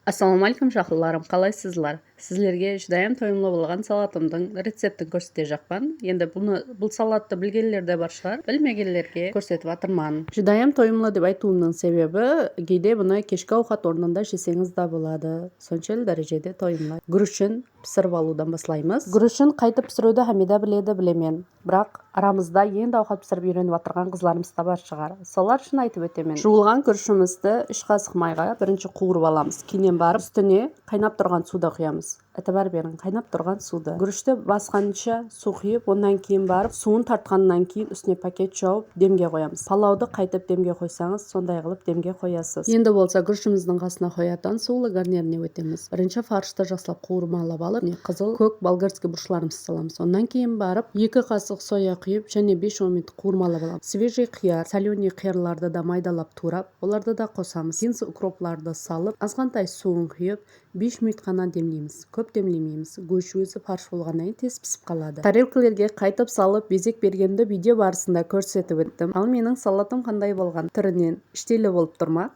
Ассалаумалейкум жақынларым, қалайсызлар? Сіздерге жудайым тойымлы болған салатымдың рецептін көрсете жақпан. Енді бұл салатты білгенлер де бар шығар, білмегенлерге көрсетіп атырман. Жудайым тойымлы деп айтуымның себебі, кейде бұны кешкі ауқат орнында жесеңіз да болады. Соншел дәрежеде тойымлы. Гүрішін пісіріп алудан баслаймыз. Гүрішін қайтып пісіруді Хамида біледі, білемен. Бірақ арамызда енді ауқат пісіріп үйреніп атырған қызларымыз да бар шығар. Солар үшін айтып өтемен. Жуылған күрішімізді 3 қасық майға бірінші қуырып аламыз. Кейіннен барып үстіне қайнап тұрған суды құямыз. Әтібар берін қайнап тұрған суды. Гүрішті басқанша су құйып, ондан кейін барып, суын тартқаннан кейін үстіне пакет жауып демге қоямыз. Палауды қайтып демге қойсаңыз, сондай қылып демге қоясыз. Енді болса гүрішіміздің қасына қоятын сулы гарниріне өтеміз. Бірінші фаршты жақсылап қуырмалап алып, қызыл, көк болгарский бұрышларымызды саламыз. Ондан кейін барып, 2 қасық соя құйып, және 5-10 минут қуырмалап аламыз. Свежий қияр, соленый қиярларды да майдалап турап, оларды да қосамыз. Кейін укропларды салып, азғантай суын құйып, 5 минут қана демлейміз. Көп демлемейміз. Гүріш өзі фарш болғаннан тез пісіп қалады. Тарелкалерге қайтып салып, безек бергенді видео барысында көрсетіп өттім. Ал менің салатым қандай болған? Түрінен іштейлі болып тұрма?